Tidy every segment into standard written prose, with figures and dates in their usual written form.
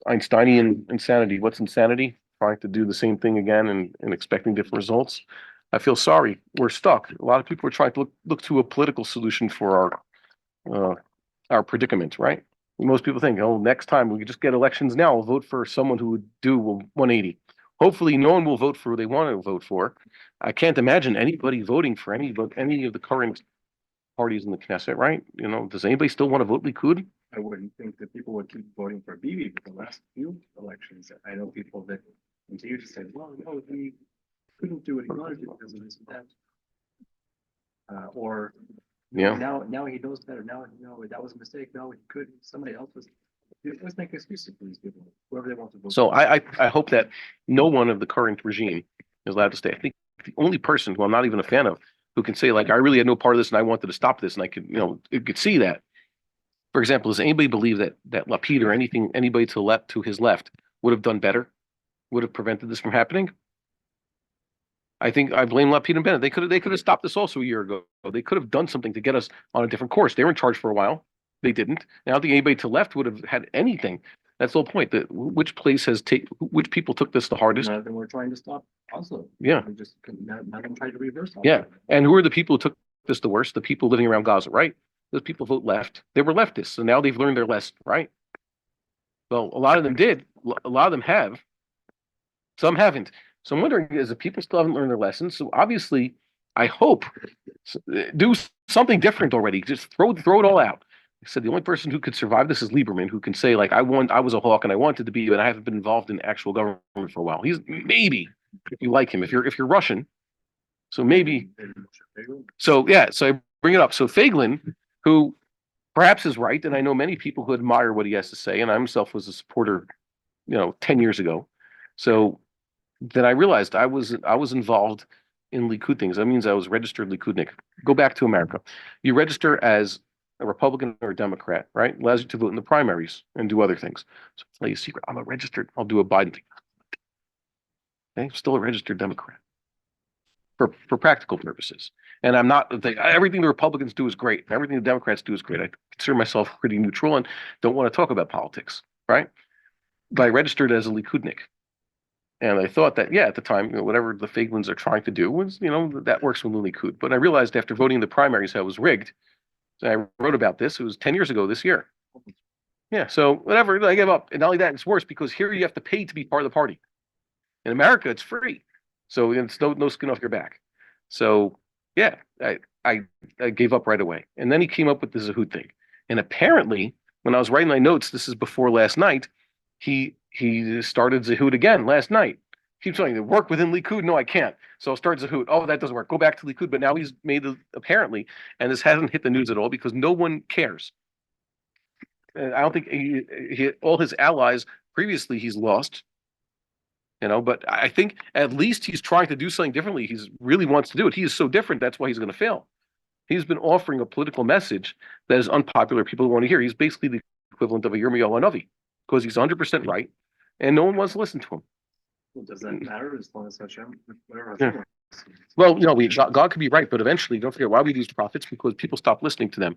Einsteinian insanity. What's insanity? Trying to do the same thing again and expecting different results. I feel sorry. We're stuck. A lot of people are trying to look to a political solution for our predicament, right? Most people think, oh, next time we could just get elections now. We'll vote for someone who would do 180. Hopefully, no one will vote for who they want to vote for. I can't imagine anybody voting for any of the current parties in the Knesset, right? Does anybody still want to vote Likud? I wouldn't think that people would keep voting for Bibi for the last few elections. I know people that continue to say, well, no, he couldn't do what he wanted to do because of this and that. Or Yeah. Now he knows better. Now that was a mistake. No, he could. Somebody else was. Let's make excuses for these people, whoever they want to vote. So I hope that no one of the current regime is allowed to stay. I think the only person who I'm not even a fan of who can say, like, I really had no part of this and I wanted to stop this, and I could, it could see that. For example, does anybody believe that Lapid or anybody to his left would have done better, would have prevented this from happening? I think I blame Lapid and Bennett. They could have stopped this also a year ago. They could have done something to get us on a different course. They were in charge for a while. They didn't. And I don't think anybody to the left would have had anything. That's the whole point. That which people took this the hardest? None of them were trying to stop Oslo. Yeah. None of them tried to reverse Oslo. Yeah. And who are the people who took this the worst? The people living around Gaza, right? Those people vote left. They were leftists, so now they've learned their lesson, right? Well, a lot of them did. A lot of them have. Some haven't. So I'm wondering, is the people still haven't learned their lessons? So obviously, I hope do something different already. Just throw it all out. I said the only person who could survive this is Lieberman, who can say, like, I was a hawk and I wanted to be, but I haven't been involved in actual government for a while. He's maybe, if you like him, if you're Russian, so maybe. So yeah, so I bring it up. So Feiglin, who perhaps is right, and I know many people who admire what he has to say, and I myself was a supporter, 10 years ago. So then I realized I was involved in Likud things. That means I was registered Likudnik. Go back to America. You register as a Republican or a Democrat, right? Allows you to vote in the primaries and do other things. So I'll tell you a secret. I'll do a Biden thing. Okay, I'm still a registered Democrat for practical purposes. And I'm not, everything the Republicans do is great. Everything the Democrats do is great. I consider myself pretty neutral and don't want to talk about politics, right? But I registered as a Likudnik. And I thought that, yeah, at the time, whatever the Feiglins are trying to do was, that works with the Likud. But I realized after voting in the primaries how it was rigged. So I wrote about this. It was 10 years ago this year. Yeah, so whatever, I gave up. And not only that, it's worse because here you have to pay to be part of the party. In America, it's free. So it's no skin off your back. So yeah, I gave up right away. And then he came up with the Zehut thing. And apparently, when I was writing my notes, this is before last night, he started Zehut again last night. Keep telling me, work within Likud. No, I can't. So I'll start Zehut. Oh, that doesn't work. Go back to Likud. But now he's made apparently, and this hasn't hit the news at all because no one cares. And I don't think all his allies previously he's lost. But I think at least he's trying to do something differently. He really wants to do it. He is so different. That's why he's going to fail. He's been offering a political message that is unpopular. People want to hear. He's basically the equivalent of a Yirmiyahu Hanavi because he's 100% right, and no one wants to listen to him. Well, does that matter as long as Hashem, whatever? Yeah. Well, God could be right, but eventually, don't forget why we use prophets because people stop listening to them.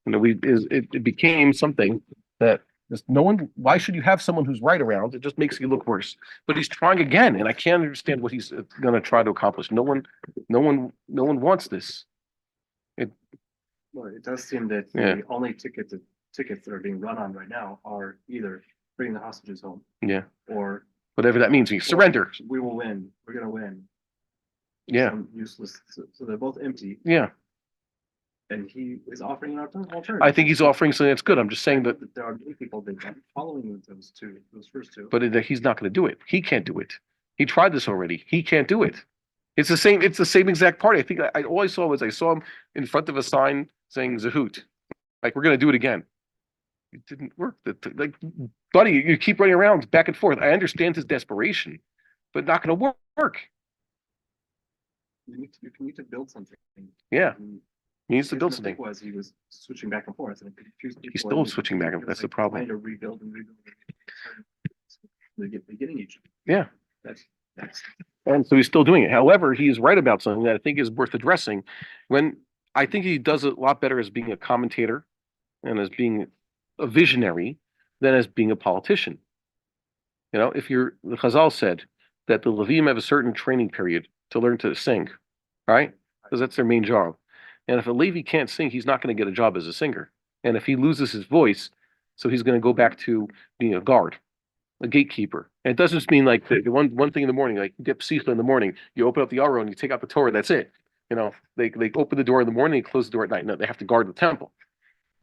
It became something that. No one. Why should you have someone who's right around? It just makes you look worse. But he's trying again, and I can't understand what he's going to try to accomplish. No one wants this. Well, it does seem that the only tickets that are being run on right now are either bringing the hostages home, or whatever that means. We surrender. We will win. We're going to win. Yeah. Useless. So they're both empty. Yeah. And he is offering an alternative. I think he's offering something that's good. I'm just saying that there are many people that are following those first two. But he's not going to do it. He can't do it. He tried this already. He can't do it. It's the same exact party. I think all I saw him in front of a sign saying Zehut. Like, we're going to do it again. It didn't work. Like, buddy, you keep running around back and forth. I understand his desperation, but not going to work. You need to build something. Yeah. He needs to build something. He was switching back and forth, and he's still switching back and forth. That's the problem. Trying to rebuild. They're getting each other. Yeah. That's. And so he's still doing it. However, he is right about something that I think is worth addressing. When I think he does it a lot better as being a commentator and as being a visionary than as being a politician. If the Chazal said that the Levim have a certain training period to learn to sing, right? Because that's their main job. And if a Levi can't sing, he's not going to get a job as a singer. And if he loses his voice, so he's going to go back to being a guard, a gatekeeper. And it doesn't just mean like the one thing in the morning, like you get psicha in the morning, you open up the Aron, and you take out the Torah, that's it. They open the door in the morning, they close the door at night. No, they have to guard the temple.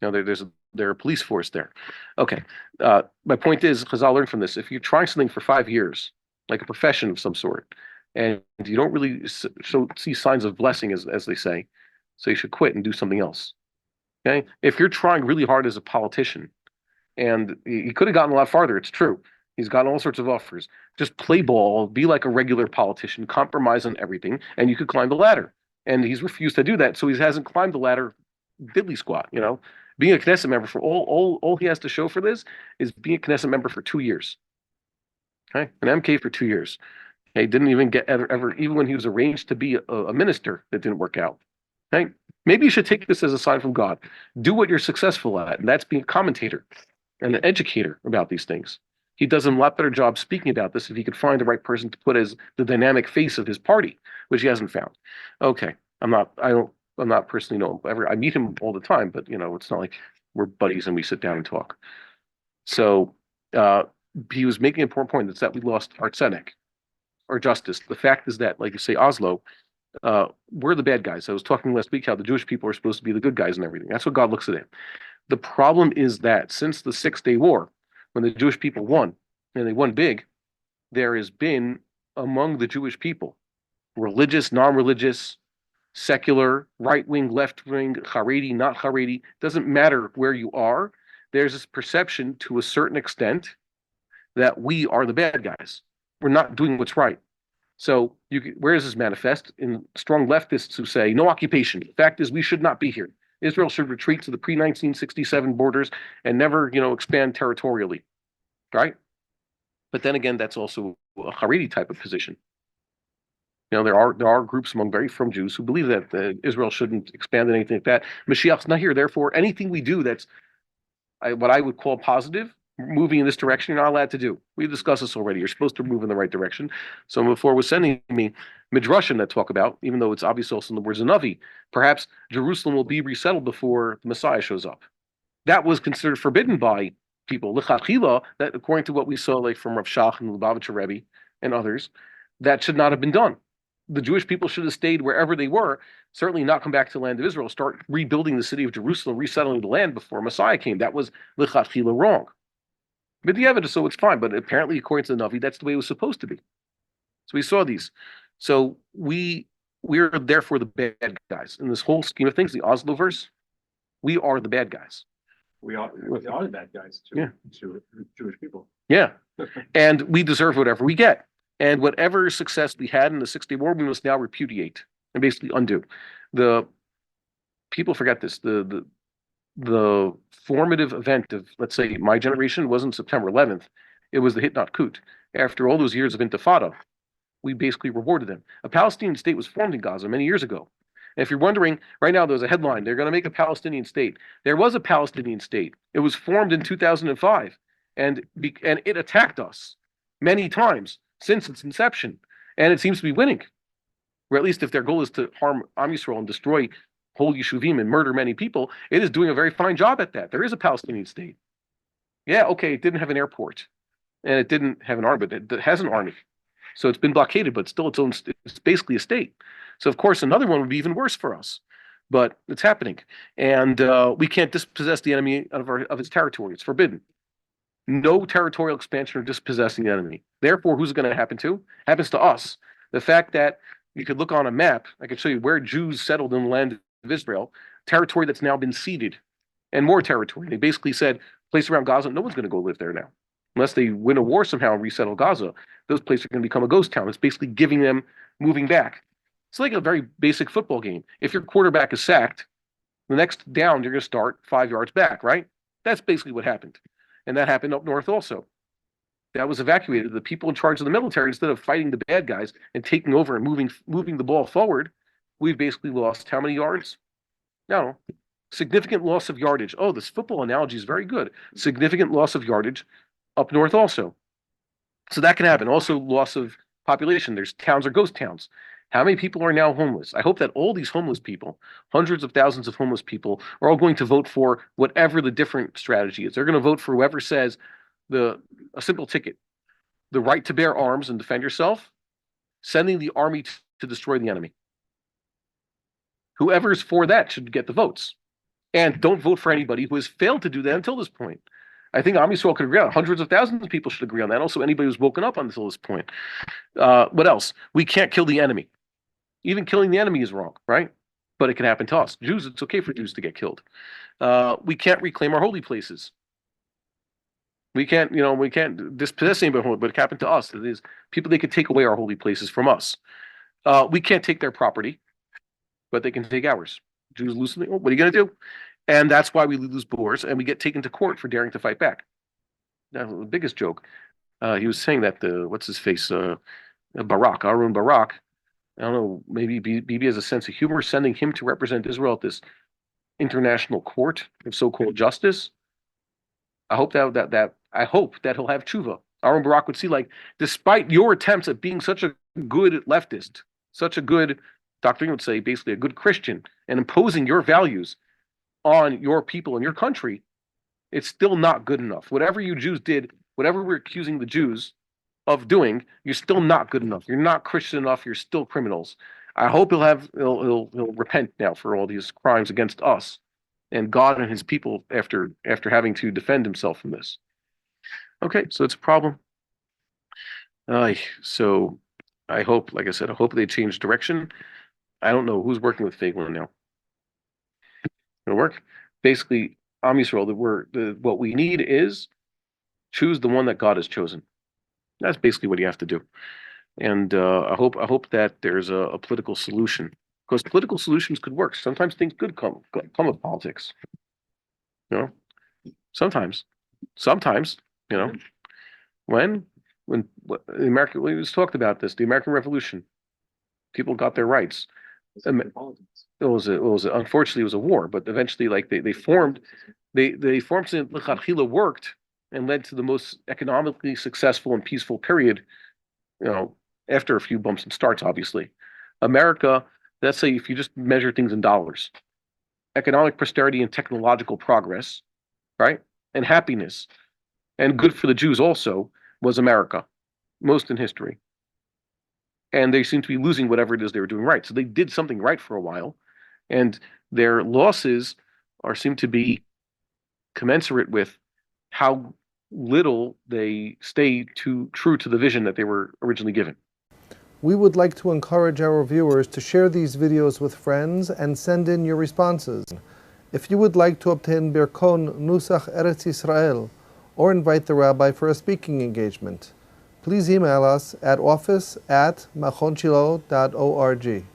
There's a police force there. Okay. My point is, Chazal learned from this. If you're trying something for 5 years, like a profession of some sort, and you don't really see signs of blessing, as they say, so you should quit and do something else. Okay. If you're trying really hard as a politician, and he could have gotten a lot farther, it's true. He's gotten all sorts of offers. Just play ball, be like a regular politician, compromise on everything, and you could climb the ladder. And he's refused to do that, so he hasn't climbed the ladder diddly squat. Being a Knesset member for all he has to show for this is being a Knesset member for 2 years. Okay, an MK for 2 years. He didn't even get ever even when he was arranged to be a minister, that didn't work out. Okay, maybe you should take this as a sign from God. Do what you're successful at, and that's being a commentator and an educator about these things. He does a lot better job speaking about this if he could find the right person to put as the dynamic face of his party, which he hasn't found. Okay, I'm not personally know him. I meet him all the time, but it's not like we're buddies and we sit down and talk. So he was making an important point. It's that we lost our tzedek, our justice. The fact is that, like you say, Oslo, we're the bad guys. I was talking last week how the Jewish people are supposed to be the good guys and everything. That's what God looks at it. The problem is that since the 6 Day War, when the Jewish people won, and they won big, there has been among the Jewish people, religious, non-religious, secular, right-wing, left-wing, Haredi, not Haredi, doesn't matter where you are, there's this perception to a certain extent that we are the bad guys. We're not doing what's right. So where does this manifest? In strong leftists who say, no occupation. The fact is, we should not be here. Israel should retreat to the pre-1967 borders and never, expand territorially, right? But then again, that's also a Haredi type of position. There are groups among very firm Jews who believe that Israel shouldn't expand in anything like that. Mashiach's not here. Therefore, anything we do that's what I would call positive, moving in this direction, you're not allowed to do. We discussed this already. You're supposed to move in the right direction. So before was sending me midrashim that talk about, even though it's obvious also in the words of Navi, perhaps Jerusalem will be resettled before the Messiah shows up. That was considered forbidden by people. L'chachila, that according to what we saw like from Rav Shach and Lubavitcher Rebbe and others, that should not have been done. The Jewish people should have stayed wherever they were, certainly not come back to the land of Israel, start rebuilding the city of Jerusalem, resettling the land before Messiah came. That was l'chachila wrong. But the evidence, so it's fine. But apparently, according to the Navi, that's the way it was supposed to be. So we saw these. So we're therefore the bad guys. In this whole scheme of things, the Oslo verse, we are the bad guys. We are the bad guys to Jewish people. Yeah. And we deserve whatever we get. And whatever success we had in the 6 Day War, we must now repudiate and basically undo. The people forget this. The formative event of, let's say, my generation wasn't September 11th. It was the Hitnot Kut. After all those years of intifada, we basically rewarded them. A Palestinian state was formed in Gaza many years ago. And if you're wondering, right now there's a headline, they're going to make a Palestinian state. There was a Palestinian state. It was formed in 2005, and it attacked us many times since its inception, and it seems to be winning. Or at least if their goal is to harm Am Yisrael and destroy whole Yeshuvim and murder many people, it is doing a very fine job at that. There is a Palestinian state. Yeah, okay, it didn't have an airport, and it didn't have an army, but it has an army. So it's been blockaded, but still it's basically a state. So of course, another one would be even worse for us. But it's happening. And we can't dispossess the enemy of its territory. It's forbidden. No territorial expansion or dispossessing the enemy. Therefore, who's it going to happen to? Happens to us. The fact that you could look on a map, I could show you where Jews settled in the land of Israel, territory that's now been ceded, and more territory. They basically said, place around Gaza, no one's going to go live there now. Unless they win a war somehow and resettle Gaza, those places are going to become a ghost town. It's basically giving them moving back. It's like a very basic football game. If your quarterback is sacked, the next down, you're going to start 5 yards back, right? That's basically what happened. And that happened up north also. That was evacuated. The people in charge of the military, instead of fighting the bad guys and taking over and moving the ball forward, we've basically lost how many yards? No. Significant loss of yardage. Oh, this football analogy is very good. Significant loss of yardage up north also. So that can happen. Also, loss of population. There's towns or ghost towns. How many people are now homeless? I hope that all these homeless people, hundreds of thousands of homeless people, are all going to vote for whatever the different strategy is. They're going to vote for whoever says a simple ticket, the right to bear arms and defend yourself, sending the army to destroy the enemy. Whoever's for that should get the votes. And don't vote for anybody who has failed to do that until this point. I think Am Yisrael could agree on. Hundreds of thousands of people should agree on that. Also, anybody who's woken up until this point. What else? We can't kill the enemy. Even killing the enemy is wrong, right? But it can happen to us. Jews, it's okay for Jews to get killed. We can't reclaim our holy places. We can't dispossess anybody, but it happened to us. It is people, they could take away our holy places from us. We can't take their property, but they can take ours. Jews lose something. What are you going to do? And that's why we lose boars, and we get taken to court for daring to fight back. Now, the biggest joke, he was saying that what's his face, Aaron Barak. I don't know, maybe Bibi has a sense of humor, sending him to represent Israel at this international court of so-called justice. I hope I hope that he'll have tshuva. Aaron Barak would see, like, despite your attempts at being such a good leftist, such a good, Dr. would say, basically a good Christian, and imposing your values on your people and your country, it's still not good enough. Whatever you Jews did, whatever we're accusing the Jews of doing, you're still not good enough. You're not Christian enough. You're still criminals. I hope he'll repent now for all these crimes against us and God and his people after having to defend himself from this. Okay, so it's a problem. So I hope, like I said, I hope they change direction. I don't know who's working with Feiglin now. It'll work. Basically, Am Yisrael, what we need is choose the one that God has chosen. That's basically what you have to do. And I hope that there's a political solution, because political solutions could work. Sometimes things could come of politics. You know, sometimes, you know, when the American, we just talked about this, the American Revolution, people got their rights. Unfortunately, it was a war, but eventually, like they formed something that worked and led to the most economically successful and peaceful period, after a few bumps and starts, obviously. America, let's say if you just measure things in dollars, economic prosperity and technological progress, right? And happiness, and good for the Jews also, was America, most in history. And they seem to be losing whatever it is they were doing right. So they did something right for a while, and their losses seem to be commensurate with how little they stay true to the vision that they were originally given. We would like to encourage our viewers to share these videos with friends and send in your responses. If you would like to obtain Birkon Nusach Eretz Yisrael or invite the rabbi for a speaking engagement, please email us at office@machonshilo.org.